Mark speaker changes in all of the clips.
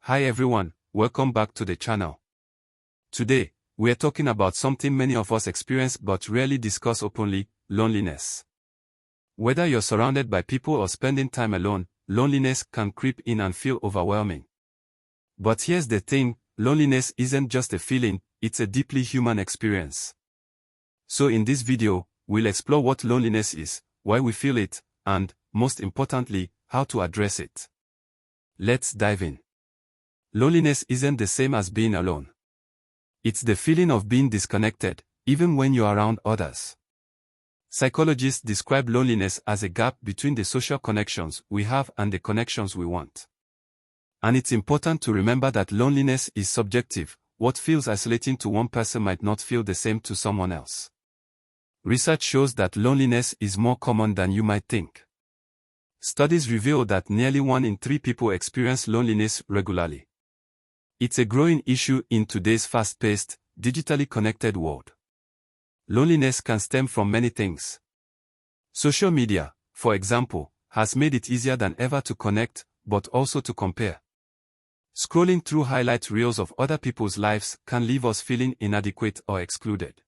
Speaker 1: Hi everyone, welcome back to the channel. Today, we are talking about something many of us experience but rarely discuss openly: loneliness. Whether you're surrounded by people or spending time alone, loneliness can creep in and feel overwhelming. But here's the thing: loneliness isn't just a feeling, it's a deeply human experience. So in this video, we'll explore what loneliness is, why we feel it, and, most importantly, how to address it. Let's dive in. Loneliness isn't the same as being alone. It's the feeling of being disconnected, even when you're around others. Psychologists describe loneliness as a gap between the social connections we have and the connections we want. And it's important to remember that loneliness is subjective. What feels isolating to one person might not feel the same to someone else. Research shows that loneliness is more common than you might think. Studies reveal that nearly 1 in 3 people experience loneliness regularly. It's a growing issue in today's fast-paced, digitally connected world. Loneliness can stem from many things. Social media, for example, has made it easier than ever to connect, but also to compare. Scrolling through highlight reels of other people's lives can leave us feeling inadequate or excluded.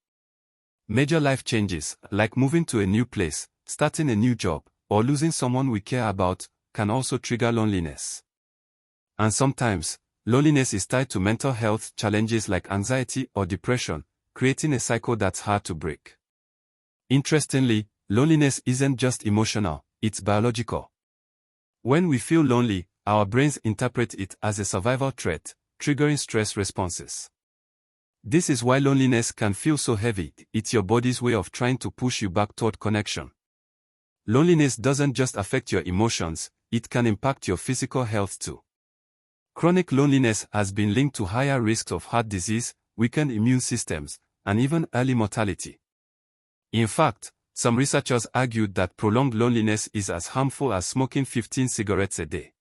Speaker 1: Major life changes, like moving to a new place, starting a new job, or losing someone we care about, can also trigger loneliness. And sometimes, loneliness is tied to mental health challenges like anxiety or depression, creating a cycle that's hard to break. Interestingly, loneliness isn't just emotional, it's biological. When we feel lonely, our brains interpret it as a survival threat, triggering stress responses. This is why loneliness can feel so heavy. It's your body's way of trying to push you back toward connection. Loneliness doesn't just affect your emotions, it can impact your physical health too. Chronic loneliness has been linked to higher risks of heart disease, weakened immune systems, and even early mortality. In fact, some researchers argued that prolonged loneliness is as harmful as smoking 15 cigarettes a day.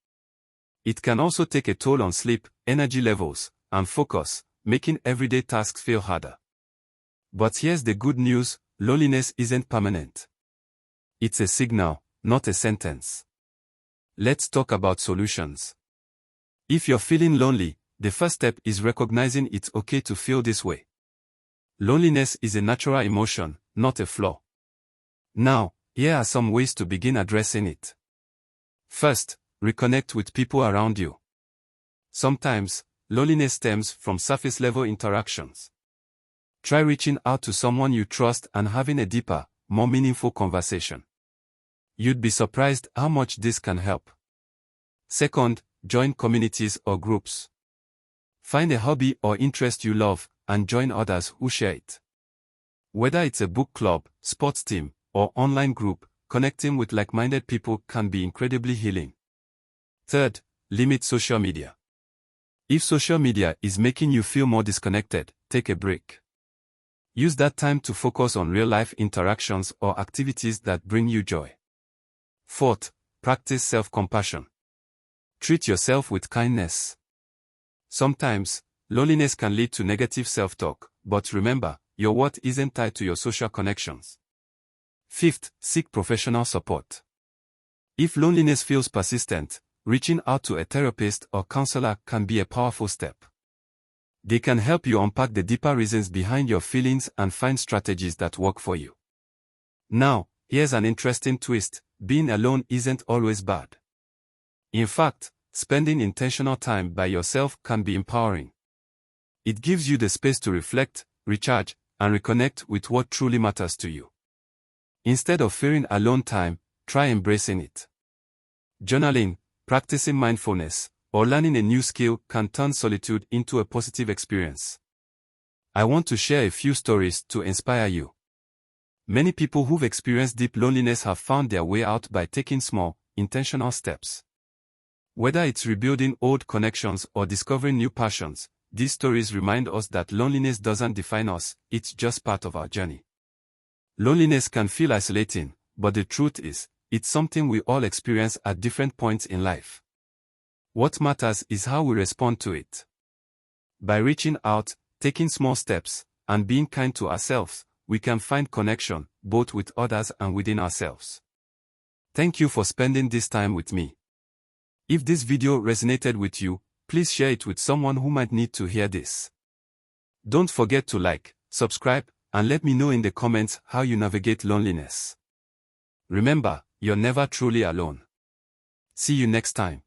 Speaker 1: It can also take a toll on sleep, energy levels, and focus, making everyday tasks feel harder. But here's the good news: loneliness isn't permanent. It's a signal, not a sentence. Let's talk about solutions. If you're feeling lonely, the first step is recognizing it's okay to feel this way. Loneliness is a natural emotion, not a flaw. Now, here are some ways to begin addressing it. First, reconnect with people around you. Sometimes, loneliness stems from surface-level interactions. Try reaching out to someone you trust and having a deeper, more meaningful conversation. You'd be surprised how much this can help. Second, join communities or groups. Find a hobby or interest you love, and join others who share it. Whether it's a book club, sports team, or online group, connecting with like-minded people can be incredibly healing. Third, limit social media. If social media is making you feel more disconnected, take a break. Use that time to focus on real-life interactions or activities that bring you joy. Fourth, practice self-compassion. Treat yourself with kindness. Sometimes, loneliness can lead to negative self-talk, but remember, your worth isn't tied to your social connections. Fifth, seek professional support. If loneliness feels persistent, reaching out to a therapist or counselor can be a powerful step. They can help you unpack the deeper reasons behind your feelings and find strategies that work for you. Now, here's an interesting twist: being alone isn't always bad. In fact, spending intentional time by yourself can be empowering. It gives you the space to reflect, recharge, and reconnect with what truly matters to you. Instead of fearing alone time, try embracing it. Journaling, practicing mindfulness, or learning a new skill can turn solitude into a positive experience. I want to share a few stories to inspire you. Many people who've experienced deep loneliness have found their way out by taking small, intentional steps. Whether it's rebuilding old connections or discovering new passions, these stories remind us that loneliness doesn't define us, it's just part of our journey. Loneliness can feel isolating, but the truth is, it's something we all experience at different points in life. What matters is how we respond to it. By reaching out, taking small steps, and being kind to ourselves, we can find connection, both with others and within ourselves. Thank you for spending this time with me. If this video resonated with you, please share it with someone who might need to hear this. Don't forget to like, subscribe, and let me know in the comments how you navigate loneliness. Remember, you're never truly alone. See you next time.